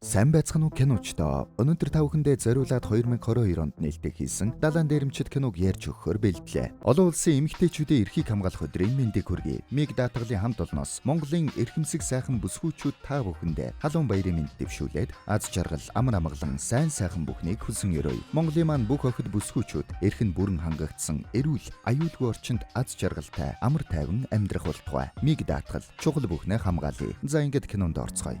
Сайн байцгаана уу киночдоо. Өнөөдөр та бүхэндээ зориулаад 2022 онд нээлттэй хийсэн далайн дээрэмчит киног ярьж өгөхөөр бэлдлээ. Олон улсын эмэгтэйчүүдийн эрхийг хамгаалах өдрийн мэндийг хүргэе. Миг даатгалын хамт олноос Монголын эрхэмсэг сайхан бүсгүүчүүд та бүхэндээ халуун баярын мэнд дэвшүүлээд аз жаргал, амар амгалан, сайн сайхан бүхнийг хүсэн өрөөе. Монголын маань бүх охид бүсгүүчүүд эрх нь бүрэн хангагдсан эрүүл, аюулгүй орчинд аз жаргалтай, амар тайван амьдрах болтугай. Миг даатгал, чухал бүхнээ хамгаалъя. За ингээд кинонд орцгоё.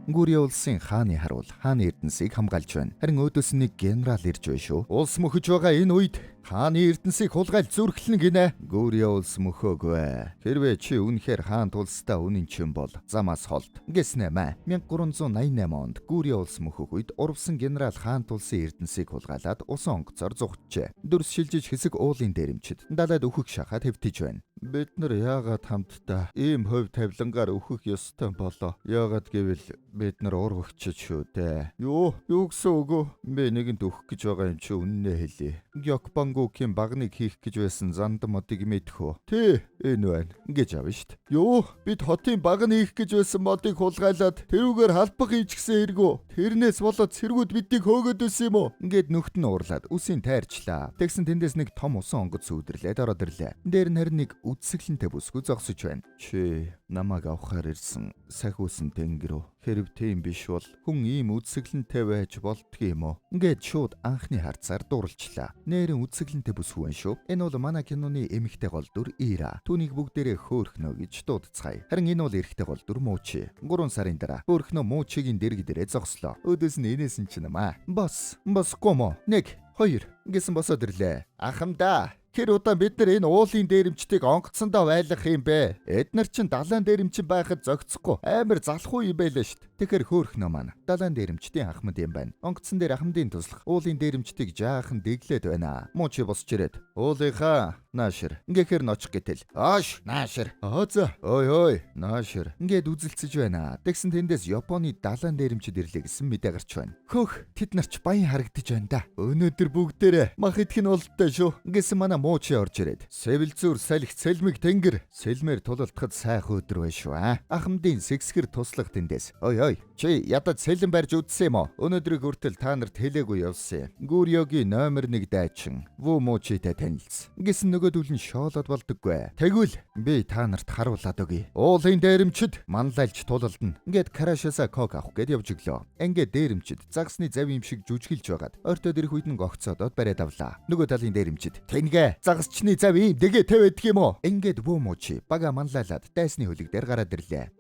Гүрийн улсын хааны харуул хааны эрдэнсийг хамгаалж байна. Харин өөдөөс нэг генерал ирж байна шүү. Улс мөхөж байгаа энэ үед хааны эрдэнсийг хулгайлж зүрхлэн гинэ. Гүрийн улс мөхөөгүй. Хэрвээ чи үнэхээр хаан тулстаа үнэн чин бол замаас холд. Гэснэ мэ 1388 онд Гүрийн улс мөхөх үед урвсан генерал хаан тулсын эрдэнсийг хулгайлаад усан онгоцоор зугтжээ. Дүрс шилжиж хэсэг уулын дээрэмчид далайд өөхөх шахаад хэвтэж байна. Бид нар яагаад хамтдаа ийм хувь тавилангаар өөхөх ёстой болоо? Яагаад гэвэл бид нар урвагчид шүү дээ. Юу гэсэн үг вэ? Би нэгэнд өөх гэж байгаа юм чи үннээ хэлье. Гёкбангукийн багныг хийх гэж байсан зандан модыг мэдэх үү? Тий, энэ байна. Ингэж авна штт. Юу? Бид хотын баг нь хийх гэж байсан модыг хулгайлаад тэрүүгээр халбах хийчихсэн хэрэггүй. Тэрнээс болоод цэргүүд биднийг хөөгөөд байсан юм уу? Ингээд нүхт нь уурлаад үсийн тайрчлаа. Тэгсэн тэндээс нэг том усан онгоц сүудэрлээд ороод ирлээ. Дээр нь харин нэг үдсгэлэнтэй бүсгүй зогсож байна. Чи намайг авахаар ирсэн сахиусан тэнгэр үү? Хэрв тийм биш бол хүн ийм үдсгэлэнтэй байж болдго юм уу? Ингээд шууд анхны харцаар дурлжлаа. Нээрэн үдсгэлэнтэй бүсгүй байна шүү. Энэ бол манай киноны эмэгтэй гол дүр Ира. Түүнийг бүгдээрээ хөөхнө гэж дуудцгаая. Харин энэ бол эрэгтэй гол дүр Муучи. 3 сарын дараа хөөхнө Муучигийн дэрэг дээрээ зогслоо. Өөдөөс нь энэс нь ч нэмаа. Бос комо 1 2 гэсэн босоод ирлээ. Ахамда хэр удаа бид нар энэ уулын дээрэмчтийг онгоцсондоо байлгах юм бэ? Эднэр чин далайн дээрэмчин байхад зогцохгүй амар залхуу юм байлаа штт. Тэгэхээр хөөхнө маань далайн дээрэмчтийн ахмад юм байна. Онгоцсон дээр ахмадын туслах уулын дээрэмчтийг жаахан дэглээд байна. Муучи босч ирээд уулынхаа наашир ингээхээр ночих гэтэл оош наашир за ой наашир ингээд үзэлцэж байна. Тэгсэн тэндээс Японы далайн дээрэмчид ирлээ гэсэн мэдээ гарч байна. Хөөх тэд нар ч баян харагдаж байна да. Өнөөдөр бүгдээрээ мах идэх нь болтой шүү гэсэн манай Муучи орж ирээд сэвэлзүүр салхи цэлмэг тэнгэр сэлмээр тулалдахад сайхан өдөр байна шүү ахмадын сэгсгэр туслах тэндээс ой чи ядаж сэлэн барьж үдсэн юм уу? Өнөөдрийг хүртэл та нарт хэлээгүй явсан. Гүрьёгийн номер 1 дайчин Ву Муучитэй танилц гэсэн нөгөөдөл нь шоолоод болдоггүй. Тэгвэл би та нарт харуулад өгье. Уулын дээрэмчид манлайлж тулалдана. Ингээд карашаса кок авах гээд явж өглөө. Ингээд дээрэмчид загсны зав юм шиг жүжиглж байгаад ойртоод ирэх үед нь гогцоодод бариад авлаа. Нөгөө талын дээрэмчид тэнгэ загасчны зав ийм дэгээ тавьдаг юм уу? Ингээд Ву Муучи бага манлайлаад дайсны хөлөг дээр гараад ирлээ.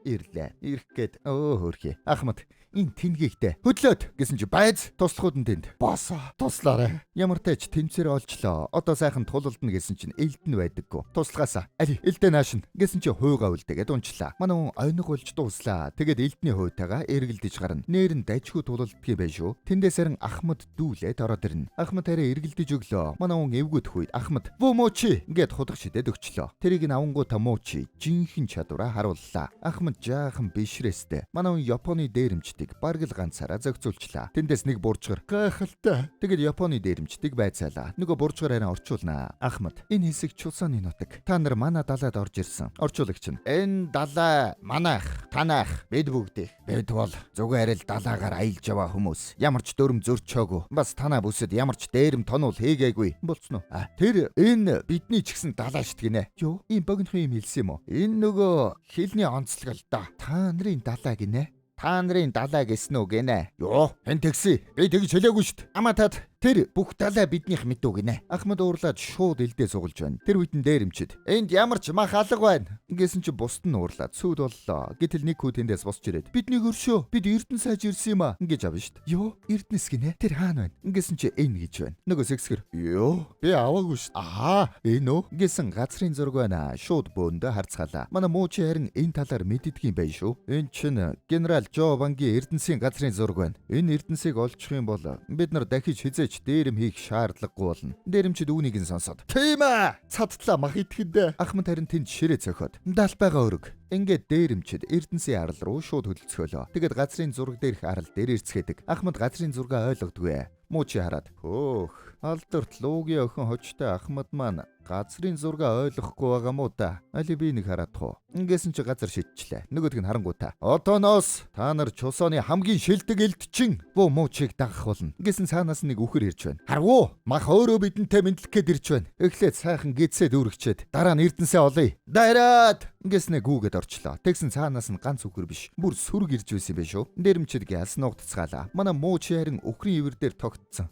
Ирэх гээд хөөрхий. Ахмад энэ тэнгээгтэй хөдлөөд гэсэн чи байз туслахууд нь тэнд босоо туслаарай. Ямар тач тэнцээр олчлоо. Одоо сайхан тулалдна гэсэн чинь элдэн байдаггүй. Туслахаасаа али элдэн наашин гэсэн чи хуугаа үлдээгээд унчлаа. Манай хүн ойног болж дууслаа. Тэгээд элдний хуйтайгаа эргэлдэж гарна. Нээр нь дажгүй тулалддгийг байж шүү. Тэндээс харин Ахмад дүүлээд ороод ирнэ. Ахмад хараа эргэлдэж өглөө. Манай хүн эвгүйдэх үед Ахмад Ву Муучи ингээд худах шидэд өгчлөө. Тэрийг нь авангуудаа Муучи жинхэнэ чадвараа харууллаа. Ахмад жаахан бишрээстэй. Манай хүн Японы дээрэмчдийг бараг л ганцаараа зохицуулчлаа. Тэндээс нэг буржгар гайхалтай. Тэгэд Японы дээрэмчдийг байцаалаа. Нөгөө буржгараараа орчуулнаа. Ахмад энэ хэсэг чулсааны нутаг. Та нар манай далайд орж ирсэн. Орчуулагч нь энэ далай манайх танайх бид бүгдийг. Бид бол зүгээр л далаагаар аялж яваа хүмүүс. Ямар ч дөөрөм зөрчөөгүй. Бас танаа бүсэд ямар ч дээрэм тонуул хийгээгүй. Болцсон уу? Тэр энэ бидний ч гэсэн далай шít гинэ. Юу? Ийм богинохон юм хэлсэн юм уу? Энэ нөгөө хэлний онцлог л да. Та нарын далай гинэ. Та нарын далай гэсэн үг гинэ. Юу? Хэн тэгсэн? Би тэгж хэлээгүй шít. Аматад тэр бүх далай биднийх мэдүү гинэ. Ахмад уурлаад шууд элдээ сугалж байна. Тэр үед нь дээрэмчид энд ямар ч мах алга байна. Ингэсэн чи бусд нь уурлаад сүйд боллоо. Гэтэл нэг хүү тэндээс босч ирээд бидний хөршөө бид эрдэн сайж ирсэн юм а ингэж авна шít. Юу? Эрдэнэс гинэ. Тэр хаана байна? Ингэсэн чи энэ гэж байна. Нөгөө сэгсгэр. Юу? Би аваагүй шít. Энэ үү? Ингэсэн газрын зураг байна. Шууд бөөндө харцгаалаа. Манай Муучи харин энэ талаар мэддэг юм байна шүү. Энэ чинь генерал Жо Вангийн эрдэнсийн газрын зураг байна. Энэ эрдэнсийг олчих юм бол бид нар дахиж хизээч дээрэм хийх шаардлагагүй болно. Дээрэмчид үүнийг нь сонсоод тийм ээ цадтлаа мах итгэдэ. Ахмад харин тэнд ширээ цохиод даль байгаа өрөг. Ингээд дээрэмчид эрдэнсийн арал руу шууд хөлцгөөлөө. Тэгэд газрын зураг дээрх арал дээр ирцгээдэг. Ахмад газрын зургаа ойлгодгүй. Муучи хараад хөөх алдарт луугийн охин хочтой Ахмад маань Газрын зургаа ойлгохгүй байгаа мó да. Али би нэг хараадах уу? Ингэсэн чи газар шидчихлээ. Нөгөөдг нь харангуйта. Одооноос та нар чусооны хамгийн шилдэг элдчин буу муучийг дагах болно. Ингэсэн цаанаас нэг үхэр ирж байна. Харвуу. Мах өөрөө бидэнтэй мэдлэх гээд ирж байна. Эхлээд сайхан гидсээ дүүргчээд дараа нь эрдэнсээ олъё. Дайраад. Ингэснэ гүүгээд орчлоо. Тэгсэн цаанаас нь ганц үхэр биш. Бүр сүрэг ирж байсан юм бэ шүү. Дээрэмчид гяс нуугдцгаалаа. Манай муучи харин өхрийн ивэр дээр тогтцсон.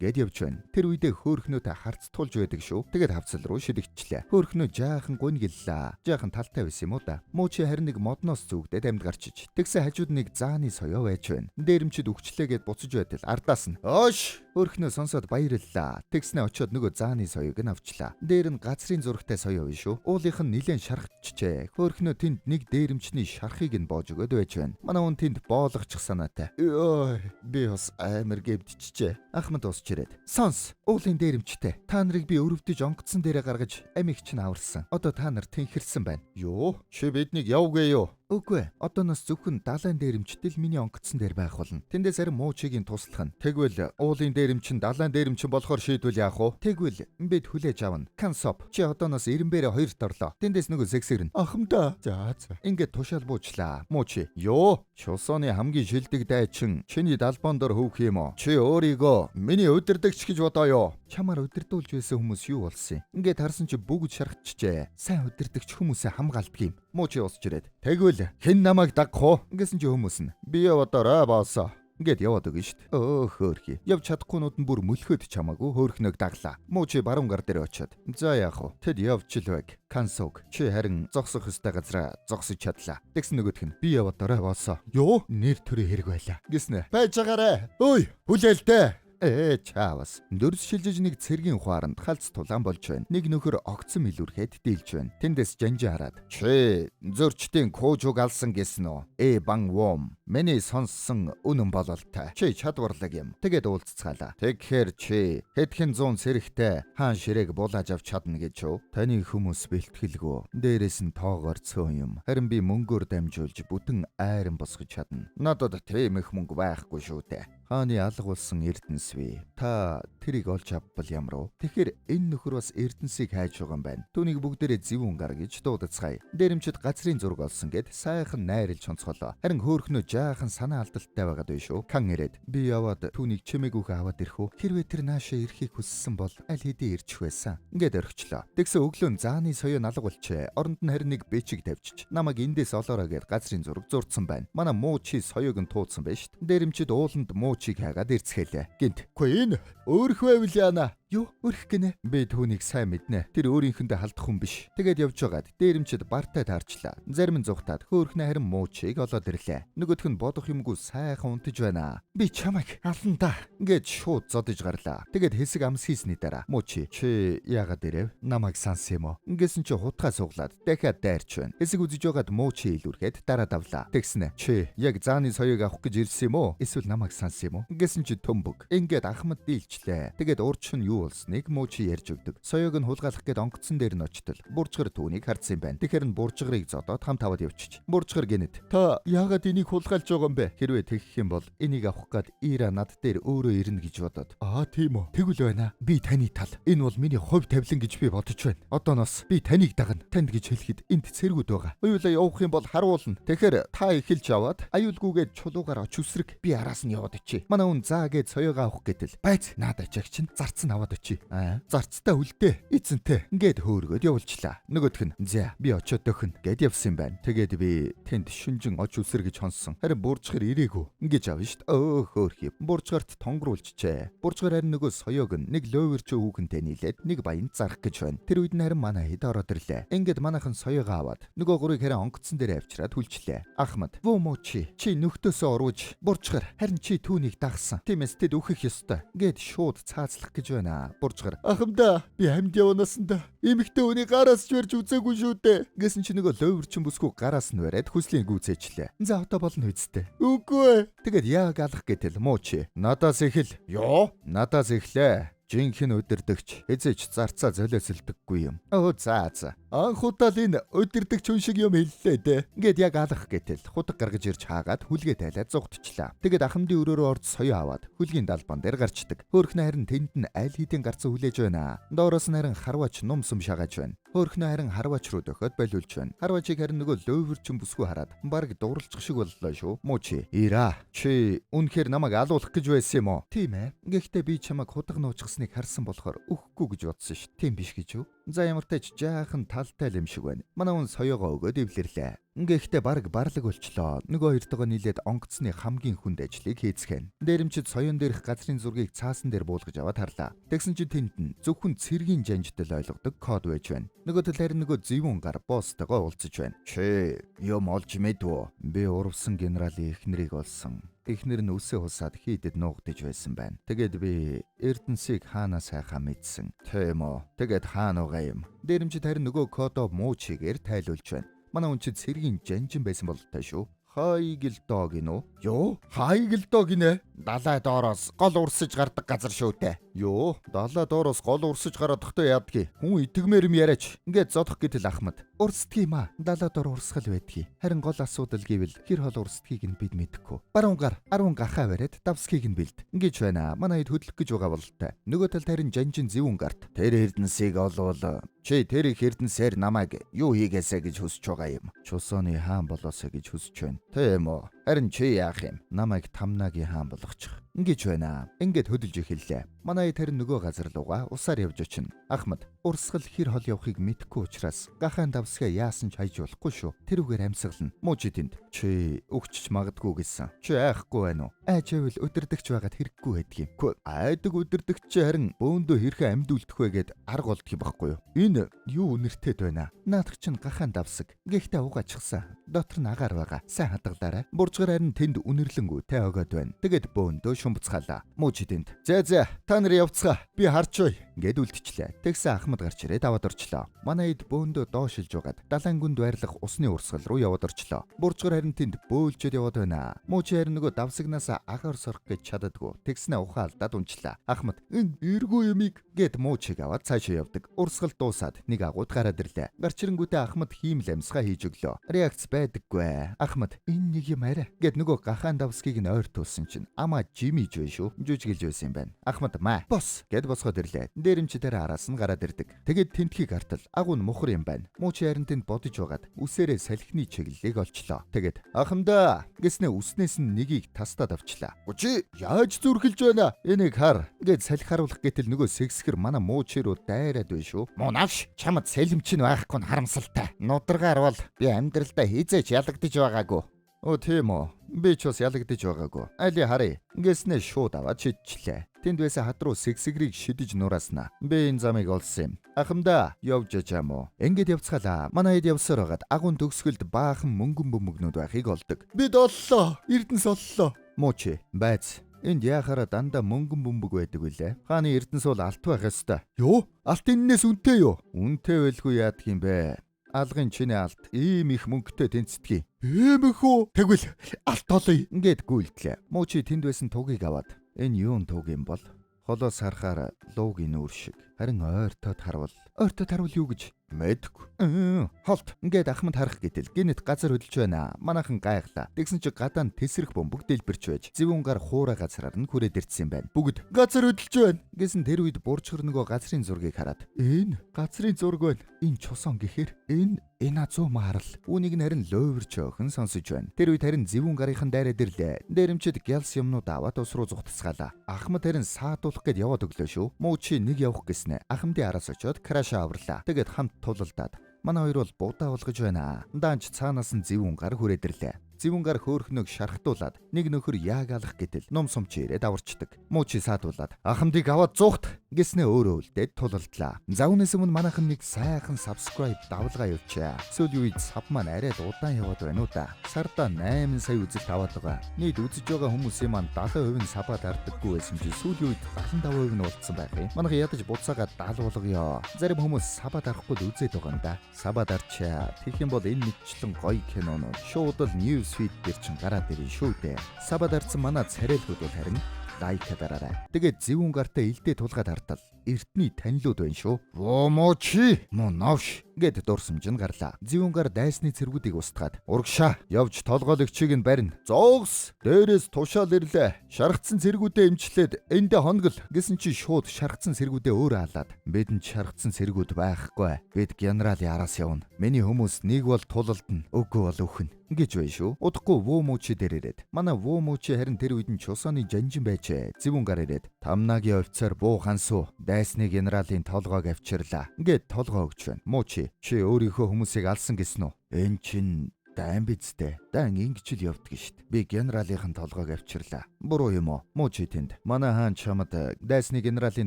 Гэд явж байна. Тэр үедээ хөөхнөөтэй харц тулж байдаг шүү. Тэгээд хавцал руу шидэгчлээ. Хөөхнөө жаахан гунгэллаа. Жаахан талтай байсан юм уу да. Муучи харин нэг модноос зүгдээд амьд гарчиж. Тэгсэн хажууд нэг зааны соёо байж байна. Дээрэмчид өгчлээгээд буцаж байтал ардаас нь "Оош!" Хөөхнөө сонсоод баярлалаа. Тэгснэ очиод нөгөө зааны соёог нь авчлаа. Дээр нь газрын зурагтай соёо биш шүү. Уулынх нь нилээн шархчихжээ. Хөөхнөө тэнд нэг дээрэмчний шархыг нь боож өгöd байж байна. Манай хүн тэнд боолгочих санаатай. Ой, би бас амар гэвдчихжээ. Ахмад усч ирээд. Сонс, уулын дээрэмчтэй. Та нарыг би өрөвдөж онгоцсон дээрээ гаргаж амийг чинь аварсан. Одоо та нар тэнхэрсэн байна. Юу? Чи биднийг явгүй юу? Үгүй. Одооноос зөвхөн далайн дээрэмчтэл миний онгоцсон дээр байх болно. Тэндээс харин муучигийн туслах нь. Тэгвэл уулын дээрэмчин далайн дээрэмчин болохоор шийдвэл яах вэ? Тэгвэл бид хүлээж авна. Кансоп. Чи одооноос 90-бээрээ 2-т орлоо. Тэндээс нөгөө зэгсэрнэ. Ахмда. За. Ингээд тушаал буучлаа. Муучи. Юу? Чусооны хамгийн шилдэг дайчин чиний далбоон дор хөвөх юм уу? Чи өөрийгөө миний удирдагч гэж бодоё. Чамаар удирдуулж байсан хүмүүс юу болсон юм? Ингээд харсан чи бүгд шархчихжээ. Сайн удирдагч хүмүүсээ хамгаалдаг юм. Муучи усч ирээд. Тэгвэл хэн намайг дагах уу? Ингэсэн чи хүмүүс нь би яваадаараа баасаа. Ингээд яваад өгнө шүү дээ. Хөөхий. Явж чадахгүйнүүд нь бүр мөлхөд чамаагүй хөөхнөөг даглаа. Муучи баруун гар дээр очиод. За яах вэ? Тэд явж л байг. Кансог. Чи харин зогсох ёстой газараа зогсож чадлаа. Тэгсэн нөгөөх нь би яваадаараа баасаа. Юу? Нэр төрөө хэрэг байлаа. Гиснэ. Байж байгаарэ. Ой, хүлээлтэ. Чаавас. Дөрс шилжиж нэг цэргийн хуаранд халц тулаан болж байна. Нэг нөхөр огцон илүүрхэд дийлж байна. Тэндээс жанжи хараад. Чи зөрчдийн куужуг алсан гэсэн үү? Бан вом. Миний сонссон үнэн бололтой. Чи чадварлаг юм. Тэгээд уулзцгаалаа. Тэгэхээр чи хэдхэн зуун сэрэхтэй хаан ширээг булааж авч чадна гэж юу? Таны хүмүүс бэлтгэлгүй. Дээрээс нь тоогоор цөөн юм. Харин би мөнгөөр дамжуулж бүтэн айран босгож чадна. Надад тийм их мөнгө байхгүй шүү дээ. Хааны алга болсон эрдэнэс вэ. Та тэрийг олж авбал ямар вэ? Тэгэхээр энэ нөхөр бас эрдэнсийг хайж байгаа юм байна. Түүнийг бүгдээрээ зэвүүн гаргаж дуудацгаая. Дээрэмчид газрын зураг олсон гэд сайхан найрлж онцголоо. Харин хөөхнөө жаахан санаа алдалтай байгаад байна шүү. Кан ирээд би яваад түүнийг чимээгүйхээ аваад ирэх үү? Хэрвээ тэр наашаа ирэхийг хүссэн бол аль хэдийн ирчих байсан. Ингээд орхичлоо. Тэгсэн өглөө зааны соёо налга болчээ. Оронд нь харин нэг бэчиг тавьчих. Намайг эндээс олоорой гэд газрын зураг зурцсан байна. Манай муучи соёог нь туудсан байна шүү. Дээрэмчид ууланд муучиг хагаад ирцгэлээ. Гинт. Үгүй энэ өөрх байвал яана. Юу өрх гинэ? Би түүнийг сайн мэднэ. Тэр өөрийнхөндөө халдах хүн биш. Тэгээд явж байгаад дээрэмчид бартай таарчлаа. Зарим нь зүхтаад хөөхнө харин муучийг олоод ирлээ. Нөгөөх нь бодох юмгүй сайхан унтаж байна. Би чамайг ална да. Ингээд шууд зодож гарлаа. Тэгээд хэсэг амс хийсний дараа муучи чи яагаад ирэв? Намайг сансан юм уу? Ингэсэн чи хутгаа суглаад дахиад дайрч байна. Хэсэг үзэж байгаад муучи илүүрхэд дараа давлаа. Тэгснэ чи яг зааны соёог авах гэж ирсэн юм уу? Эсвэл намайг сансан юм уу? Ингэсэн чи төмбөг. Ингээд ахмад дийлчлээ. Тэгээд уурчин юу болсныг муучи ярьж өгдөг. Соёог нь хулгайлах гээд онгоцсон дээр нь очтол буржгар түүнийг харсан юм байна. Тэгэхээр нь буржгарыг зодоод хамт аваад явчих. Буржгар гинэд. Та яагаад энийг хулгайлж байгаа юм бэ? Хэрвээ тэгэх юм бол энийг авах гээд Ира над дээр өөрөө ирнэ гэж бодоод. Тийм үү. Тэгвэл байна. Би таны тал. Энэ бол миний хувь тавилан гэж би бодож байна. Одооноос би таныг дагна. Танд гэж хэлэхэд энд цэргүүд байгаа. Уйлаа явах юм бол харуулна. Тэгэхээр та эхэлж яваад аюулгүйгээд чулуугаар оч үсрэг. Би араас нь яваад очие. Манай хүн заа гээд соёогоо авах гэтэл байц наадаа чагч нь зарцсан аваад очие. Зарцтай үлдээ. Эзэнтэй. Ингээд хөөргөд явуулчлаа. Нөгөөх нь за би очиод дөхөн гэд явсан байна. Тэгээд би тэнд шүнжин оч үсэр гэж хонсон. Харин буржгар ирээгүй. Ингэж авна шүү дээ. Хөөрхий. Буржгарт тонгруулжчээ. Буржгар харин нөгөө соёог нь нэг лоовэрч хүүхэнтэй нийлээд нэг баянд зарах гэж байна. Тэр үед нь харин манай хэд ороод ирлээ. Ингээд манайхан соёогоо аваад нөгөө гурыг харин онгоцсон дээр авчираад хүлчлээ. Ахмад. Вумучи. Чи нөхдөөсөө урууж буржгар харин чи түүнийг дагсан. Тиймээс тэд үхэх ёстой. Гэд шууд цаацлах гэж байна. Буржгар. Ахмда. Би амьд явнасанда эмэгтэй хүний гараас ч барьж үзээгүй шүү дээ. Гэсэн чи нөгөө лоовэрчин бүсгүй гараас нь бариад хүслийн гүйцээчлээ. За одоо болно үсттэй. Үгүй. Тэгээд яг алах гэтэл муучи. Надаас эхэл. Юу? Надаас эхлээ. Жинхэнэ удирдагч эзэж зарцаа золиослдоггүй юм. За. Анх удаа л энэ удирдагч хүн шиг юм хэллээ дээ. Ингээд яг алах гэтэл худаг гаргаж ирж хаагаад хүлгээ тайлаад зугтчлаа. Тэгэд ахмадын өрөөрөө орж соёо аваад хүлгийн далбан дээр гарчдаг. Хөөрхнө харин тэнд нь аль хэдийн гарцсан хүлээж байна. Доороос нь харин харваач нум сум шагааж байна. Хөөрхнө харин харваач руу дөхөд болиулж байна. Харваачийг харин нөгөө лөөвөрчин бүсгүй хараад баг дууралчих шиг боллоо шүү. Муучи, Ира, чи үнэхээр намайг алуулах гэж байсан юм уу? Тийм ээ. Гэхдээ би чамайг худаг нуучгасныг харсан болохоор өгөхгүй гэж бодсон ш. Тийм биш гэж юу? За ямар ч тач жаахан талтай юм шиг байна. Манай хүн соёогоо өгөөд эвлэрлээ. Гэхдээ баг барлаг болчлоо. Нөгөө хоёртойгоо нийлээд онгоцны хамгийн хүнд ажлыг хийцгэн. Дээрэмчид соёон дээрх газрын зургийг цаасан дээр буулгаж аваад харлаа. Тэгсэн чинь тэнд нь зөвхөн цэргийн жанжтал ойлгодог код байж байна. Нөгөө тал харин нөгөө зэвүүн гар босстойгоо уулзаж байна. Чи юм олж мэдв? Би урвсан генералын эхнэрийг олсон. Эхнэр нь үсээ хусаад хийдэд нуугдаж байсан байна. Тэгээд би Эрдэнсийг хаанаас хайхаа мэдсэн. Тийм үү. Тэгээд хаана байгаа юм? Дээрэмчид харин нөгөө кодо муучигээр тайлуулж байна. Манай хүн чи цэргийн жанжин байсан бололтой шүү. Хайгэлдог гинөө. Йоо, хайгэлдог гинэ. Далай доороос гол урсаж гардаг газар шүүтэй. Йоо, далай доороос гол урсаж гарахдагтай яадгийг. Хүн итгэмээр юм яриач. Ингээд зодох гэтэл Ахмад. Урсдгийг юм аа. Далай доор урсгал байдгийг. Харин гол асуудал гэвэл хэр хол урсдгийг нь бид мэдэхгүй. Баруун гар 10 гахаа бариад давсхийг нь бэлд. Ингэж байна. Манай хэд хөдлөх гэж байгаа бололтой. Нөгөө талд харин жанжин зэвүүн гарт. Тэр Эрдэнсийг олвол чи тэр их Эрдэнсээр намайг юу хийгээсэ гэж хүсэж байгаа юм. Чусооны хаан болоосоо гэж хүсэж байна. Тийм үү. Харин чи яах юм? Намайг Тамнагийн хаан болгочих. Ингэж байна. Ингээд хөдөлж эхэллээ. Манай тэр нөгөө газар руугаа усаар явж очино. Ахмад, урсгал хэр хол явахыг мэдэхгүй учраас гахаан давсгаа яасан ч хайж болохгүй шүү. Тэрүүгээр амьсгална. Муужи тэнд. Чи өгчч магадгүй гэсэн. Чи айхгүй байна уу? Айжвэл өдөрдөгч байгаад хэрэггүй байдгийг. Айдаг өдөрдөгч чи харин бөөндөө хэрхэн амьдүүлдэх вэ гэд арга олдох юм баггүй юу? Энэ юу үнэртэд байна? Наадах чинь гахаан давсаг. Гэхдээ угаачихсан. Дотор нь агаар байгаа. Сайн хадгалаарай. Буржгаар харин тэнд үнэрлэнгүү тэ өгöd байна. Тэгээд бөөндөө шумбцгаалаа. Муужи тэнд. За та нар явцгаа. Би харчвэ. Гэд үлдчихлээ. Тэгсэн Ахмад гарч ирээд аваад орчлоо. Манай ид бөөндөө доошилж угаад далайн гүнд байрлах усны урсгал руу яваад орчлоо. Буржгаар харин тэнд бөөлжөд яваад байна. Муужи харин нөгөө давсагнаас агаар сорох гэж чаддаггүй. Тэгснэ ухаан алдаад унчлаа. Ахмад энэ эргүү юмыг гэд Муужиг аваад цаашаа явдаг. Урсгал дуусаад нэг агууд гараад ирлээ. Гарч ирэнгүүтээ Ахмад хиймэл амьсгаа хийж өглөө. Реакц байдаггүй. Ахмад энэ нэг юм арай гэд нөгөө гахаан давсгийг нь ойртуулсан чинь ама жимиж вэ шүү. Жүжиглж байсан юм байна. Ахмад маа бос гэд босгоод ирлээ. Дээрэмчдэр араас нь гараад ирдэг. Тэгээд тентхийг гартал агуу нь мухар юм байна. Муучи харин тэнд бодож байгаад үсээрээ салхины чиглэлийг олчлоо. Тэгээд ахамдаа гэснээ үснээс нь нэгийг тастаад авчлаа. Учи яаж зүрхэлж байна? Энийг хар гэд салхи харуулах гэтэл нөгөө сэгсгэр манай Муучи руу дайраад байна шүү. Муу навш чамд сэлэмч нь байхгүй нь харамсалтай. Нударгаар бол би амьдралдаа хизээч ялагдаж байгаагүй. Оо тийм үү. Би ч бас ялагдаж байгаагүй. Али харъя. Ингэснээ шууд аваад шидчихлээ. Тэнд байсан хад руу сэгсгрийг шидэж нурааснаа. Би энэ замыг олсон юм. Ахамдаа явж яжаам уу? Ингээд явцгаалаа. Манай хэд явсаар байгаад агуун төгсгөлд баахан мөнгөн бөмбөгнүүд байхыг олдог. Бид оллоо. Эрдэнэс оллоо. Муучи байц. Энд яхаараа дандаа мөнгөн бөмбөг байдаг үлээ. Хааны Эрдэнэс бол алт байх ёстой. Юу? Алт энэс үнэтэй юу? Үнэтэй байлгүй яадаг юм бэ? Алгын чиний алт ийм их мөнгөтэй тэнцдэг. Ийм их үү? Тэгвэл алт олъё. Ингээд гүйлдлээ. Муучи тэнд байсан тугийг аваад энэ юун туг юм бол? Холоос харахаар луугийн нүүр шиг. Харин ойртоод харвал юу гэж мэдгүй. Холт ингээд Ахмад харах гэтэл гинэт газар хөдөлж байна. Манайхан гайглаа. Тэгсэн чи гадаа нь тесрэх бөмбөг дэлбэрч байж зэвүүн гар хуурай газараар нь хүрээд ирсэн юм байна. Бүгд газар хөдөлж байна гэсэн тэр үед буржгар нөгөө газрын зургийг хараад энэ газрын зураг байна. Энэ чусон гэхээр энэ азуу маарал. Үүнийг нь харин лөөвөрч өхөн сонсож байна. Тэр үед харин зэвүүн гарынхан дайраад ирлээ. Дээрэмчид гялс юмнууд аваад ус руу зүгтсгаалаа. Ахмад харин саадуулах гээд яваад өглөө шүү. Муучи нэг явах гэснэ. Ахмадын араас очиод краша аварлаа. Тэгээд хамт тулалдаад манай хоёр бол будаа болгож байна. Даанч цаанаас нь зэвүүн гар хүрээд ирлээ. Зэвүүн гар хөөхнөг шархтуулаад нэг нөхөр яаг алах гэтэл ном сумч ирээд аварчдаг. Муучи саадуулаад ахмадыг аваад зуухт гэснээ өөрөө үлдээд тулалдлаа. За үүнээс өмнө манайхан нэг сайхан subscribe давлгаа явуучаа. Сүүлийн үед сав маань арай удаан яваад байна уу да. Сарда 8 сая үзэлт аваад байгаа. Нийт үзэж байгаа хүмүүсийн маань 70% нь сабаа дардаггүй байсан чи сүүлийн үед 75% нь болцсон байх юм. Манайхан ядаж буцаагаа 70 болгоё. Зарим хүмүүс сабаа дарахгүй л үзээд байгаа юм да. Сабаа дарчаа. Тэгэх юм бол энэ мэдчлэн гоё кинонууд шууд л news feed дээр чинь гараад ирнэ шүү дээ. Сабаа дарсан манай царайлгууд бол харин лайк дараарай. Тэгээд зэвүүн гартай илдээ тулгаад хартал эртний танилуд байна шүү. Вомочи моновш гэд дурсамж нь гарлаа. Зэвүүн гар дайсны цэргүүдийг устгаад урагшаа явж толгойлогчийг нь барина. Зоогс дээрээс тушаал ирлээ. Шаргацсан цэргүүдээ эмчлээд эндэ хонгол гэсэн чи шууд шаргацсан цэргүүдээ өөрөө халаад бидэнд шаргацсан цэргүүд байхгүй. Бид генералын араас явна. Миний хүмүүс нэг бол тулалдна, үгүй бол өхнө гэж байна шүү. Удахгүй Вомочи дээр ирээд. Манай Вомочи харин тэр үед нь чусооны жанжин байжээ. Зэвүүн гар ирээд Тамнагийн офицер буу хансуу дайсны генералын толгойг авчирлаа. Ингээд толгой өгч байна. Мочи чи өөрийнхөө хүмүүсийг алсан гэсэн үү? Эн чин дан бидтэй. Дан ингэж л явдаг штт. Би генералын толгойг авчирлаа. Буруу юм уу? Мочи тэнд. Манай хаан чамд дайсны генералын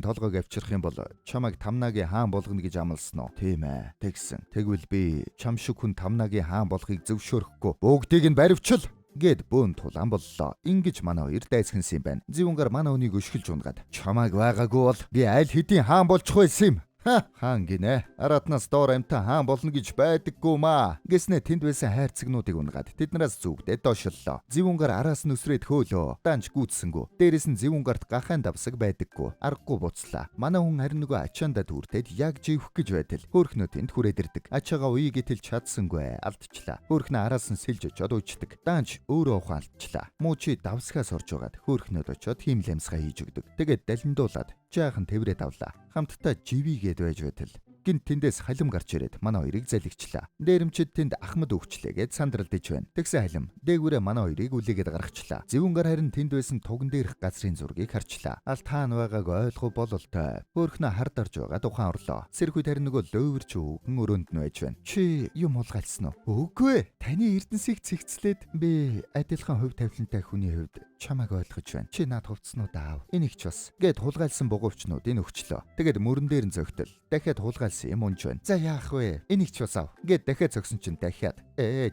толгойг авчрах юм бол чамайг Тамнагийн хаан болгоно гэж амласан уу? Тийм ээ. Тэгсэн. Тэгвэл би чам шиг хүн Тамнагийн хаан болохыг зөвшөөрөхгүй. Бүгдийг нь баривчил гэд бөөн тулаан боллоо. Ингиж манай хоёр дайсхэнсэн юм байна. Зэвүүн гар манай хүнийг өшгөлж унгаад. Чамайг байгаагүй бол би аль хэдийн хаан болчих байсан юм. Хаан гинэ. Аратнаас доор амтаа хаан болно гэж байдаггүй маа. Гэснэ тэнд байсан хайрцагнуудыг унгаад тэднээс зүгдээ доошллоо. Зэвүүн гар араас нь өсрээд хөөлөө. Данч гүйцсэнгүү. Дээрээс нь зэвүүн гарт гахаан давсаг байдаггүй. Аргагүй буцлаа. Манай хүн харин нөгөө ачаандаа түртээд яг живэх гэж байтал хөөхнөө тэнд хүрээд ирдэг. Ачаагаа уйг итэл чадсангүй алдчихлаа. Хөөхнөө араас нь сэлж очоод уучдаг. Данч өөрөө ухаалтчлаа. Муучи давсгаас орж угаад хөөхнөөд очоод химлэмсгээ хийж өгдөг. Тэгээд далиндуулаад жаахан тэврээд авлаа. Хамтдаа живигээд байж байтал гинт тэндээс халим гарч ирээд манай хоёрыг залгичлаа. Дээрэмчид тэнд Ахмад өгчлээгээд сандралдаж байна. Тэгсэн халим дээгүүрээ манай хоёрыг үлээгээд гаргачлаа. Зэвүүн гар харин тэнд байсан туган дээрх газрын зургийг харчлаа. Алт хаан байгааг ойлгох бололтой. Хөөхнө хард орж байгаа тухайн орлоо. Сэрхүйд харин нөгөө лөөвөрч өгөн өрөөнд нь байж байна. Чи юм хулгайлсан уу? Үгүй ээ. Таны эрдэнсийг цэгцлээд би адилхан хувь тавилантай хүний хувьд чамайг ойлгож байна. Чи над хувцснууд аав. Энийг ч бас гэд хулгайлсан бугуйчнуудыг өгчлөө. Тэгээд мөрөн дээр нь зөгтөл. Дахиад хулгайлсан юм унж байна. За яах вэ? Энийг ч бас аав. Гэд дахиад зөгсөн чинь дахиад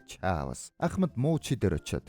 чаавас. Ахмад Муучи дээр очиод.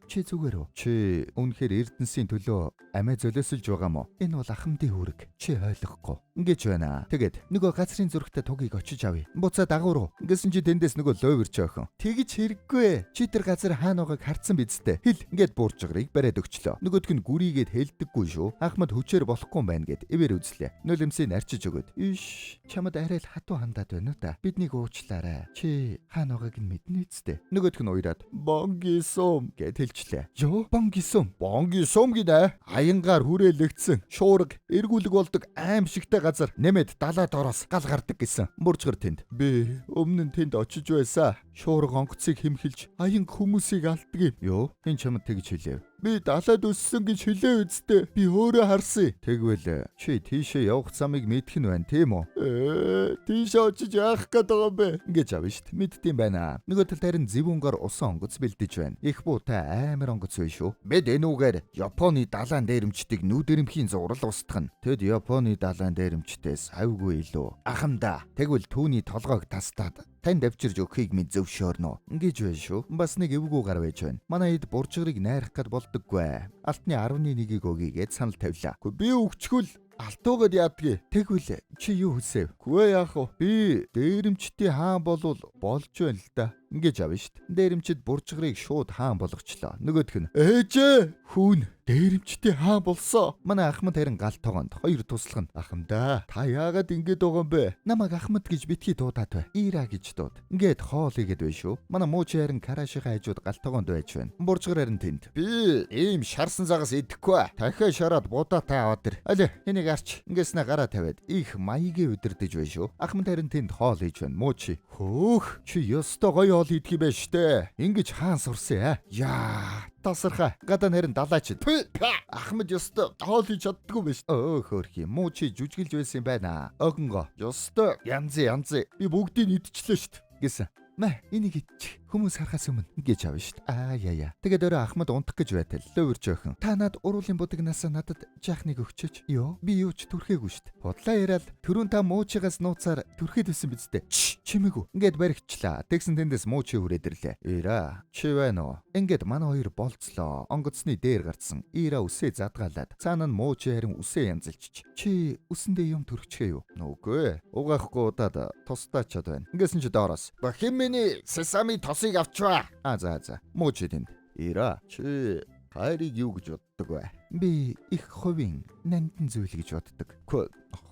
Чи зүгээр үү? Чи үнэхээр эрдэнсийн төлөө амиа золиослж байгаа мó? Энэ бол Ахмадын үүрэг. Чи ойлгохгүй. Ингэж байна. Тэгээд нөгөө газрын зурагтай тугийг очиж авъя. Буцаа дагуур уу? Гэсэн чи тэндээс нөгөө лойвэрч охин. Тэгэж хэрэггүй. Чи тэр газар хаана байгааг харцсан бидтэй. Хэл ингээд буурчгарыг бариад өгчлөө. Нөгөөдг нь гүрийгээд хэлдэггүй шүү. Ахмад хүчээр болохгүй юм байна гэд эвэр үзлээ. Нулимсыг арчиж өгöd. Иш, чамд арай л хатуу хандаад байна уу та? Биднийг уучлаарай. Чи хаана байгааг нь мэднэ үсттэй. Нөгөөдг нь уяраад бонгисум гэд хэлчлээ. Йоо, бонгисум. Бонгисум гинэ. Аянгаар хүрээлэгдсэн шуурга эргүүлэг болдог аимшигтай газар нэмээд далаад ороос гал гардаг гэсэн. Буржгар тэнд. Би өмнө нь тэнд очиж байсан. Шуурга онгоцыг хэмхэлж аян хүмүүсийг алддаг юм. Йоо, энэ чамд тэгж хэлэв. Би далаад өссөн гэж хэлээ үсттэй. Би өөрөө харсан. Тэгвэл чи тийшээ явах замыг мэдэх нь байна тийм үү? Тийшээ очиж яах гээд байгаа юм бэ? Ингэж авна шүү дээ. Мэддэм байна. Нөгөө талд харин зэвүүн гар усан онгоц бэлдэж байна. Их буутай амар онгоц вэ шүү. Бид энүүгээр Японы далайн дээрэмчдийг нүүдэрэмхийн зурал устгах нь. Тэд Японы далайн дээрэмчдээс авгүй илүү. Ахамда. Тэгвэл түүний толгойг тастаад танд авчирж өгөхийг минь зөвшөөрнө. Ингэж байна шүү. Бас нэг эвгүй гар байж байна. Манай хэд буржгарыг найрах гээд болдоггүй. Алтны 11-ийг өгье гэж санал тавилаа. Би өгчгөл алтуугаад яадгийг. Тэгвэл чи юу хүсэв? Гүй яах вэ? Би дээрэмчдийн хаан болвол болж байна л да. Ингэж авна шүү дээ. Дээрэмчид буржгарыг шууд хаан болгочлоо. Нөгөөх нь ээжээ хүүн дээрэмчдийн хаан болсон. Манай Ахмад харин гал тогоонд хоёр туслах нь. Ахмадаа та яагаад ингэж байгаа юм бэ? Намайг Ахмад гэж битгий дуудаад бай. Ира гэж дууд. Ингээд хоол игээд бай шүү. Манай Муучи харин Карашиха хажууд гал тогоонд байж байна. Буржгар харин тэнд. Би ийм шарсан загас идэхгүй. Дахиад шараад будаатай аваад ир. Аль энийг арч. Ингэснэ гараа тавиад их маягийн удирдах бай шүү. Ахмад харин тэнд хоол хийж байна. Муучи хөөх чи ёстой гоё хоол идэх юм байна штэ. Ингэж хаан сурсан яа. Тасархаа. Гадаа нэрэн далаач. Ахмад ёстой хоол хийж чаддгүй байж. Хөөх юм. Муучи жүжиглж байсан юм байна. Огонго. Ёстой янз. Би бүгдийг идчихлээ штт гэсэн. Мэ энийг идчих. Хүмүүс харахаас өмнө гэж авна шүү дээ. Яа. Тэгээд өөрөө Ахмад унтах гэж байтал лөөвөрч охин. Та над уруулын будагнаас надад жаахныг өгчөөч. Йоо, би юу ч түрхээгүй шүү дээ. Худлаа яриад түрүүн та Муучигаас нууцаар түрхээд байсан биз дээ. Чимээгүй. Ингээд баригчлаа. Тэгсэн тэндээс Муучи хүрээд ирлээ. Ира, чи байна уу? Ингээд манай хоёр болцлоо. Онгоцны дээр гарцсан. Ира үсээ задгаалаад. Цаана нь Муучи харин үсээ янзалчих. Чи үсэндээ юм түрхчихээ юу? Нүгүй. Угаахгүй удаад тусдаачаад байна. Ингэсэн чи доороос. Бохимны сесами тосыг авчваа. За. Муучи тэнд. Ира, чи хайрыг юу гэж бод? боддог вэ? Би их хувийн нандин зүйл гэж боддог.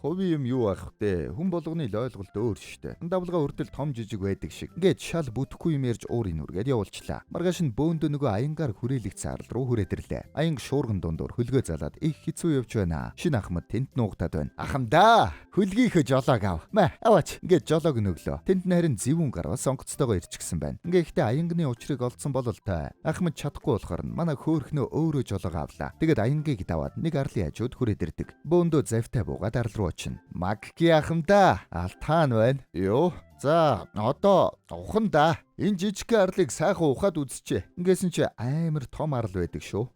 Хувийн юм юу ах вэ? Хүн болгоны л ойлголт өөр штэ. Давлгаа өртөл том жижиг байдаг шиг. Ингээд шал бүтэхгүй юм ярьж уурын үргээд явуулчлаа. Маргааш нь бөөндөө нөгөө аянгаар хүрээлэх цаарл руу хүрээдэрлээ. Аянг шуурган дундуур хөлгөө залаад их хэцүү явж байна. Шинэ ахмад тэнд нуугтаад байна. Ахамдаа, хөлгийнхөө жолоог ав. Мэ, аваач. Ингээд жолоог нөглөө. Тэнд нарийн зэвүүн гараа сонгоцтойгоо ирчихсэн байна. Ингээд ихтэй аянгны учрыг олдсон бол та. Ахмад чадахгүй болохоор манай хөөхнөө өөрөө жолоог авлаа. Тэгээд аянгийг даваад нэг арлын хажууд хүрээдэрдэг. Бөөндөө завтай буугаад арал руу очино. Макки ахамдаа, алтаан байна. Йоо. За, одоо ухан да. Энэ жижиг арлыг сайхан ухаад үзчихэ. Ингэсэн чи амар том арал байдаг шүү.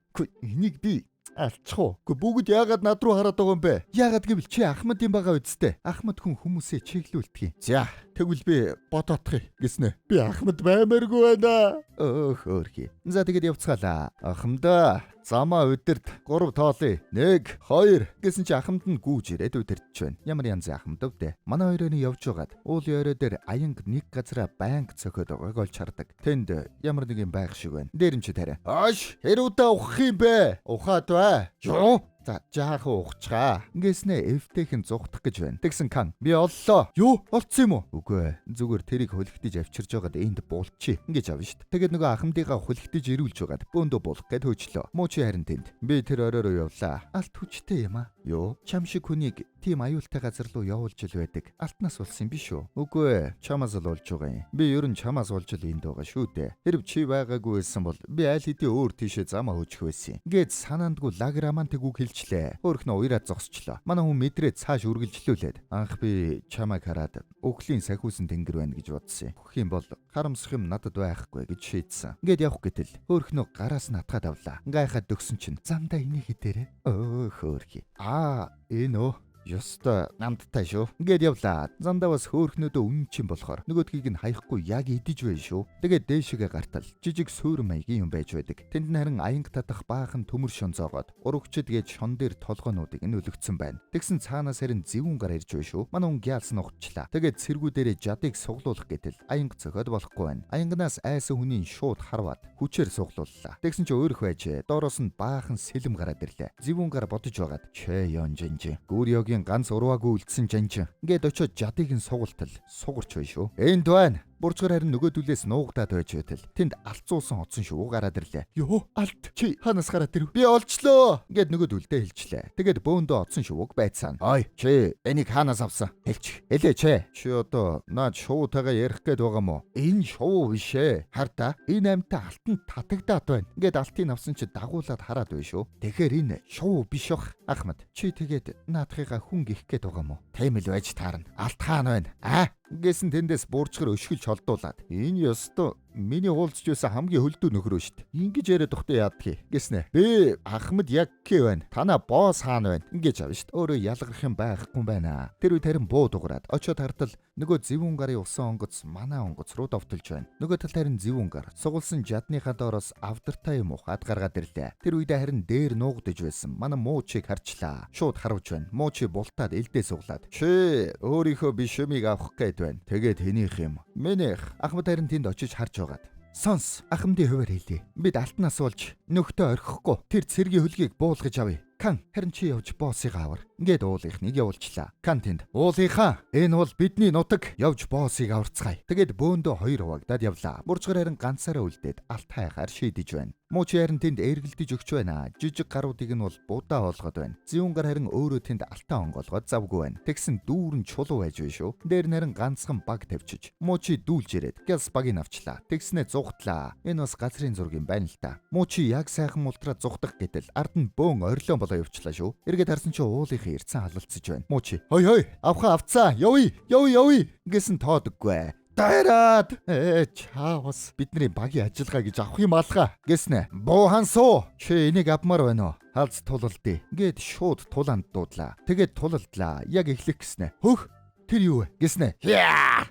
Энийг би алчихуу. Бүгд яагаад над руу хараад байгаа юм бэ? Яагаад гэвэл чи Ахмад юм байгаа үсттэй. Ахмад хүн хүмүүсээ чиглүүлдэг юм. За, тэгвэл би бодоодох гэснэ. Би Ахмад баймааргүй байна. Хөөрхий. За тэгээд явцгаалаа. Ахмадаа, замаа өдөрт 3 тоолъё. 1 2 гэсэн чи Ахмад нь гүүж ирээд өдөртж байна. Ямар янзын Ахмад вэ? Манай хоёроо явж байгаад уулын орой дээр аянг нэг газараа банк цохиод байгааг олж хардаг. Тэнд ямар нэг юм байх шиг байна. Дээр нь чи тарай. Аш, хэрүүдээ ухах юм бэ? Ухаад бай. Юу? За, жаахан ухацгаа. Ингэснэ эвтэйхэн зугтах гэж байна. Тэгсэн Кан, би оллоо. Юу? Олцсон юм уу? Үгүй ээ. Зүгээр тэрийг хөлөгдөж авчирж байгаад энд буулчи. Ингэж авна шүү дээ. Тэгээд нөгөө ахмадыгаа хөлөгдөж ирүүлж байгаад бөөндөө буулах гэд хөөчлөө. Муучи харин тэнд. Би тэр орой руу явлаа. Алт хүчтэй юм аа. Юу? Чам шиг хүнийг тийм аюултай газар руу явуулж ил байдаг. Алтнаас болсон юм биш үү? Үгүй ээ. Чамаас л болж байгаа юм. Би ер нь чамаас болж ил энд байгаа шүү дээ. Хэрв чи байгаагүй байсан бол би аль хэдийн өөр тийшээ замаа хөөчих байсан. Ингээд санаандгүй лаграмантыг үг хэлчлээ. Өөрхнөө уяраад зогсчлоо. Манай хүн мэдрээд цааш үргэлжлүүлээд анх би чамайг хараад өглөлийн сахиусан тэнгэр байна гэж бодсон. Хөх юм бол харамсах юм надад байхгүй гэж шийдсэн. Ингээд явах гэтэл өөрхнөө гараас нь атгаад авлаа. Гайхаад дөгсөн чинь замдаа энийг хитээрээ. Хөөрхий. Энэ ёстой намдтай шүү. Ингээд явлаа. Зандаа бас хөөхнөөдөө үнчин болохоор нөгөөдгийг нь хаяхгүй яг идэж байна шүү. Тэгээд дээшгээ гартал жижиг суурь маягийн юм байж байдаг. Тэнд нь харин аянг татах баахан төмөр шонзоогоод урагчд гээд шон дээр толгоонуудыг нь өлөгдсөн байна. Тэгсэн цаанаас харин зэвүүн гар ирж байна шүү. Манай хүн гялс нухчлаа. Тэгээд цэргүүдэрээ жадыг суглуулах гэтэл аянг цохиод болохгүй байна. Аянгнаас айсан хүний шууд харваад хүчээр суглууллаа. Тэгсэн чи өөрөх байж доороос нь баахан сэлэм гараад ирлээ. Зэвүүн гар бодож байгаад чэ ён жинжи. Гүрьёгийн ганц урваагүй үлдсэн жанжин. Ингээд очиод жадыг нь сугалтал сугарч бай шүү. Энд байна. Бурцгаар харин нөгөөдүүлээс нуугдаад байж байтал тэнд алцуулсан оцсон шүү гараад ирлээ. Йоо, алт чи ханаас гараад ирв? Би олчлоо. Ингээд нөгөөдүүлдээ хэлчлээ. Тэгээд бөөндөө оцсон шувууг байцаана. Ой, чи энийг ханаас авсан? Хэлчих. Хэлээч. Чи одоо наад шуутайгаа ярих гээд байгаа мó? Энэ шувуу биш ээ. Харта, энэ амьтаа алтанд татагдаад байна. Ингээд алтыг авсан чи дагуулад хараад байна шүү. Тэгэхээр энэ шувуу биш бах. Ахмад, чи тэгээд наадхыгаа хүн гих гээд байгаа мó? Тийм л байж таарна. Алт хаан байна. Гэсэн тэндээс буурчгар өшгөлж холдуулаад энэ ёстой миний уулзч байсан хамгийн хөлдөө нөхрөө штт. Ингэж яриад тухтай яадгийг гэснэ. Би Ахмад яг кэ байна. Танаа босс хаан байна. Ингэж авна штт. Өөрөө ялгарх юм байхгүй байна. Тэр үед харин буу дуграад очиод хартал нөгөө зэвүүн гарын усан онгоц манай онгоц руу довтолж байна. Нөгөө талд харин зэвүүн гар сугалсан жадныхаа доороос авдартай юм ухаад гаргаад ирлээ. Тэр үед харин дээр нуугдаж байсан. Манай муучийг харчлаа. Шууд харуулж байна. Муучи бултаад элдээ суглаад. Чи өөрийнхөө бишмийг авах гээд байна. Тэгээд хэнийх юм? Минийх. Ахмад харин тэнд очиж харж байгаад. Сонс, ахмадын хуваар хэлье. Бид алтнаас уулж нөхтөө орхихгүй. Тэр цэргийн хөлгийг буулгаж авъя. Кан, харин чи явж боссыг авар. Ингээд уулынхныг явуулчлаа. Кан тэнд. Уулынхаа, энэ бол бидний нутаг. Явж боссыг аварцгаая. Тэгээд бөөндөө хоёр хуваагдаад явлаа. Бурцгаар харин ганцаараа үлдээд алт хайхаар шийдэж байна. Муучи харин тэнд эргэлдэж өгч байна. Жижиг гаруудыг нь бол будаа болгоод байна. Зэвүүн гар харин өөрөө тэнд алтаа онгоолгоод завгүй байна. Тэгсэн дүүрэн чулуу байж байна шүү. Дээр нь харин ганцхан баг тавьчиж. Муучи дүүлж ирээд гялс багийг авчлаа. Тэгснэ зугтлаа. Энэ бас газрын зураг юм байна л та. Муучи яг сайхан мултраа зугтах гэтэл ард нь бөөн орилон болоо явчлаа шүү. Эргээд харсан чи уулынхаа ирцэн халалцж байна. Муучи хой авха авцаа явъя гэсэн тоодоггүй. Дайраад чаавас бидний багийн ажиллагаа гэж авах юм алгаа гэснэ. Буухан суу. Чи энийг авмаар байна уу? Халз тулалдъя. Гээд шууд тулаанд дуудлаа. Тэгээд тулалдлаа. Яг эхлэх гэснэ. Хөх тэр юу вэ гэснэ.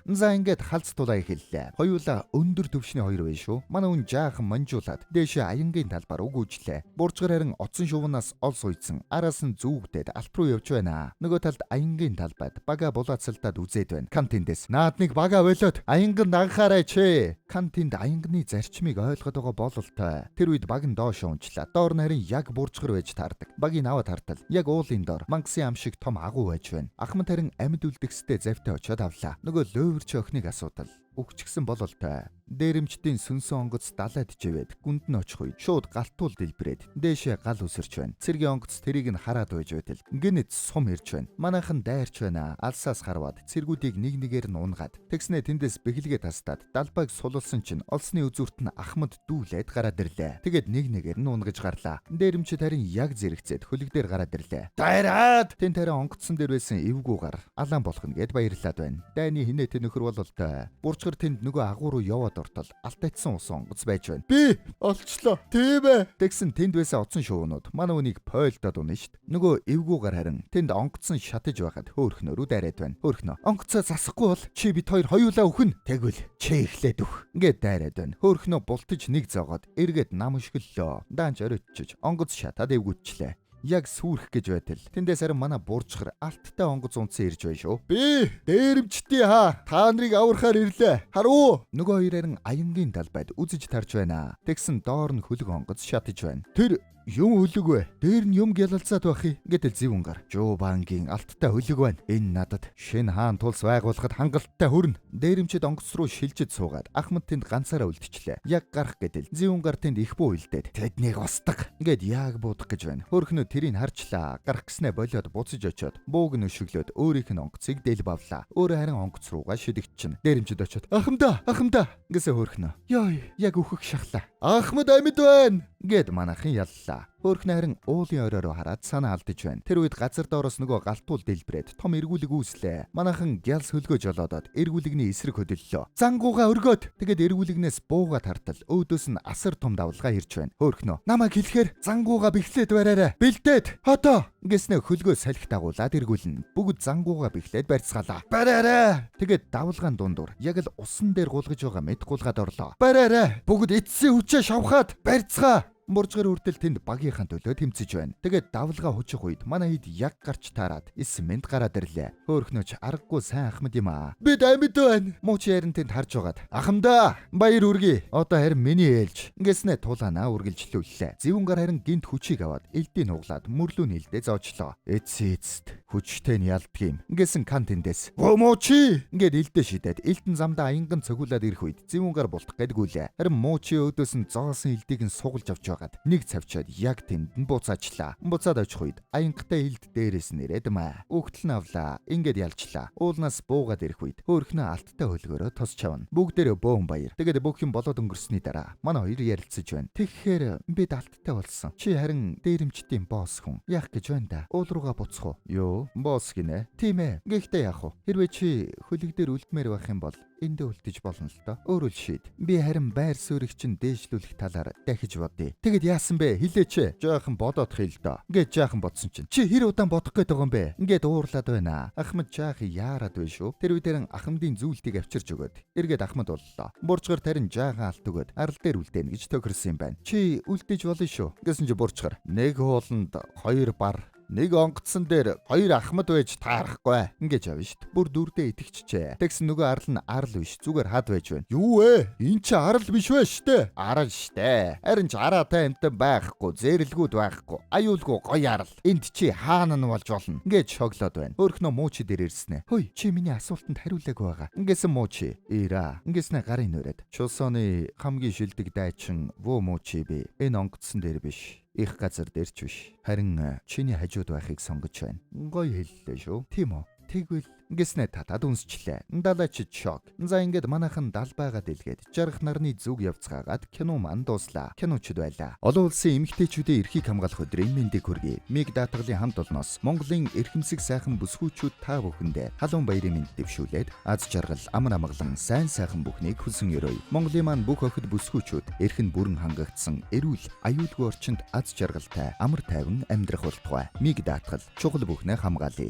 За ингээд халз тулаа эхэллээ. Хоёулаа өндөр төвшний хоёр байв шүү. Манай хүн жаахан манжуулаад дээшээ аянгийн талбаар угүйжлээ. Буржгар харин оцсон шувнаас олс уйдсан. Араас нь зүүгдээд алт руу явж байна. Нөгөө талд аянгийн талбайд бага булаацалтаад үзээд байна. Кантиндээс наадныг бага болоод аянганд анхаарай чи. Кантинд аянгны зарчмыг ойлгоод байгаа бололтой. Тэр үед баг нь доош унчлаа. Доор нь харин яг буржгар байж таардаг. Багийг аваад тартал. Яг уулын доор мангсын ам шиг том агуу байж байна. Ахмад харин амьд үлдгэстэй завтай очиод авлаа. Нөгөө лөөвөрч охиныг асуудал. Өгчгсэн бололтой. Дээрэмчдийн сүнсэн онгоц далайд живээд гүнд нь очих үед шууд галтуул дэлбрээд дээшээ гал үсэрч байна. Цэргийн онгоц тэрийг нь хараад байж байтал гинэт сум ирж байна. Манайхан дайрч байна. Алсаас харваад цэргүүдийг нэг нэгээр нь унгаад тэгснэ тэндээс бэхлэгээ тастаад далбайг сулуулсан чинь олсны үзүүрт нь Ахмад дүүлээд гараад ирлээ. Тэгээд нэг нэгээр нь унгаж гарлаа. Дээрэмчд харин яг зэрэгцээд хөлөг дээр гараад ирлээ. Дайраад тэн тарай онгоцсон дээр байсан эвгүүгээр алаан болох нь гэд баярлаад байна. Дайны хинээтэй нөхөр бололтой. Буржгар тэнд нөгөө агуу руу яваад ортол алтайцсан ус онгоц байж байна. Би олчлоо. Тийм ээ. Тэгсэн тэнд байсан оцсон шуунууд манай үнийг пойлдоод унаа штт. Нөгөө эвгүүгээр харин тэнд онгоцсон шатаж байхад хөөхнөрөө дайраад байна. Хөөхнөө онгоцоо засахгүй бол чи бид хоёр хоёулаа өхнө. Тэгвэл чи эхлээд өөх. Ингээд дайраад байна. Хөөхнөө бултаж нэг зоогоод эргээд нам өшгөллөө. Даанч оройтчих. Онгоц шатаад эвгүүчлээ. Яг сүрэх гэж байтал. Тэндээс харин манай буржгар алттай онгоц унцсан ирж байна шүү. Би дээрэмчдээ та нарыг аврахаар ирлээ. Харуу. Нөгөө хоёр харин аянгийн талбайд үзэж тарж байна. Тэгсэн доор нь хөлөг онгоц шатаж байна. Тэр юм хөлөг вэ? Дээр нь юм гялалцаад байх юм. Гэтэл зэвүнгаар. Жуу бангийн алттай хөлөг байна. Энэ надад шинэ хаан тулс байгуулахад хангалттай хөрнө. Дээрэмчд онгоц руу шилжиж суугаад Ахмад тэнд ганцаараа үлдчихлээ. Яг гарах гэтэл зэвүнгаар тэнд их буу илдээд тэднийг устгах. Ингээд яг буудах гэж байна. Хөөхнөө тэрийг харчлаа. Гарах гэснээ болоод буцаж очиод бууг нь өшөглөөд өөрийнх нь онгоцыг дэл бавлаа. Өөрөө харин онгоц руугаа шидэгчин. Дээрэмчд очиод ахмдаа гэсэн хөөхнөө. Ёй, яг өөхөх шахлаа. Ахмад амьд байна гэд манайхан яллаа. Хөөхнөө харин уулын оройроо хараад санаа алдаж байна. Тэр үед газар доороос нөгөө галтуул дэлбрээд том эргүүлэг үүслээ. Манайхан гялс хөлгөө жолоодод эргүүлэгний эсрэг хөдөллөө. Зангууга өргөөд тэгээд эргүүлэгнээс бууга тартал өөдөөс нь асар том давлгаа ирж байна. Хөөхнөө намайг хэлэхээр зангууга бэхлээд бариарай. Бэлдээд хото гэснэ хөлгөө салхи дагуулад эргүүлнэ. Бүгд зангууга бэхлээд барьцгаалаа. Бариарай. Тэгээд давлгаан дундуур яг л усан дээр гулгаж байгаа мэд гулгаад орлоо. Бариарай. Бүгд эцсийн хүчээ шавхаад барьцгаа. Буржгар үрдэл тэнд багийнхаа төлөө тэмцэж байна. Тэгээд давлгаа хүчих үед манай хэд яг гарч таарад эсмэнд гараад ирлээ. Хөөхнөөч аргагүй сайн Ахмад юм аа. Бид амьд байна. Мууч ярин тэнд харж байгаад ахмдаа баяр үргэе. Одоо харин миний ээлж. Ингэснэ тулаанаа үргэлжлүүллээ. Зэвүнгаар харин гинт хүчийг аваад элдийг нуглаад мөрлөө нэлдээ зоочлоо. Эцэст хүчтэй нь ялдгийм. Ингэсэн кантиндээс муучи ингээд элдээ шидэд элдэн замдаа аянган цогиулаад ирэх үед зэвүнгаар бултах гэдгүүлээ. Харин муучи өөдөөс нь зоосон элдийг нь сугалж авч нэг цавчаад яг тэнд нь буцаачлаа. Буцаад очих үед аянгатай элд дээрээс нэрээд маа. Үгтэл нь авлаа. Ингээд ялчлаа. Уулнаас буугаад ирэх үед хөөхнөө алттай хөлгөөрөө тосч авна. Бүгдээрээ бөөн баяр. Тэгээд бүх юм болоод өнгөрсөний дараа манай хоёр ярилцаж байна. Тэгэхээр бид алттай болсон. Чи харин дээрэмчдийн босс хүн. Яах гэж байна да? Уул руугаа буцах уу? Йоо, босс гинэ. Тийм ээ. Гэхдээ яах вэ? Хэрвээ чи хөлөг дээр үлдмээр байх юм бол эндээ үлдэж болно л доо. Өөрөө л шийд. Би харин байр суурийг чинь дээшлүүлэх талаар дахиж бодъё. Тэгэд яасан бэ? Хилээч. Жаахан бодоод хэл доо. Ингээд жаахан бодсон чинь чи хэр удаан бодох гээд байгаа юм бэ? Ингээд уурлаад байна. Ахмад жаахан яарад байна шүү. Тэр үедэр Ахмадын зүйлтийг авчирч өгөөд эргээд Ахмад боллоо. Буржгар тарин жаахан алт өгөөд арал дээр үлдээнэ гэж тохирсон юм байна. Чи үлдэж болно шүү. Гэсэн чи буржгар нэг хууланд хоёр бар нэг онгоцсон дээр хоёр Ахмад байж таарахгүй. Ингэж авна шít. Бүр дүрдээ итгэжчээ. Тэгсэн нөгөө арал нь арал биш. Зүгээр хад байж байна. Юу вэ? Энд чи арал биш вэ штэ? Арал штэ. Харин ч араатай амтан байхгүй, зэрлгүүд байхгүй. Аюулгүй гоё арал. Энд чи хаана нь болж болно? Ингэж шоглоод байна. Хөөхнөө муучи дээр ирснэ. Хөөе, чи миний асуултанд хариулаагүй байгаа. Ингэсэн муучи. Ира. Ингэснэ гарын нүрээд. Чулсооны хамгийн шилдэг дайчин вөө муучи би. Энэ онгоцсон дээр биш. Их газар дээрч биш. Харин чиний хажууд байхыг сонгож байна. Гоё хэллээ шүү. Тийм үү? Тэгвэл ингэснэ татаад үнсчлээ. Далаач шок. За ингээд манайхан далбайгаа дэлгээд жаргах нарны зүг явцгаагаад кино маань дууслаа. Киночд байлаа. Олон улсын эмэгтэйчүүдийн эрхийг хамгаалах өдрийн мэндийг хүргэе. Миг даатгалын хамт олноос Монголын эрхэмсэг сайхан бүсгүүчүүд та бүхэндээ халуун баярын мэнд дэвшүүлээд аз жаргал амар амгалан сайн сайхан бүхнийг хүсэн өрөөе. Монголын маань бүх охид бүсгүүчүүд эрхэн бүрэн хангагдсан эрүүл аюулгүй орчинд аз жаргалтай амар тайван амьдрах болтугай. Миг даатгал чухал бүхнээ хамгаалъя.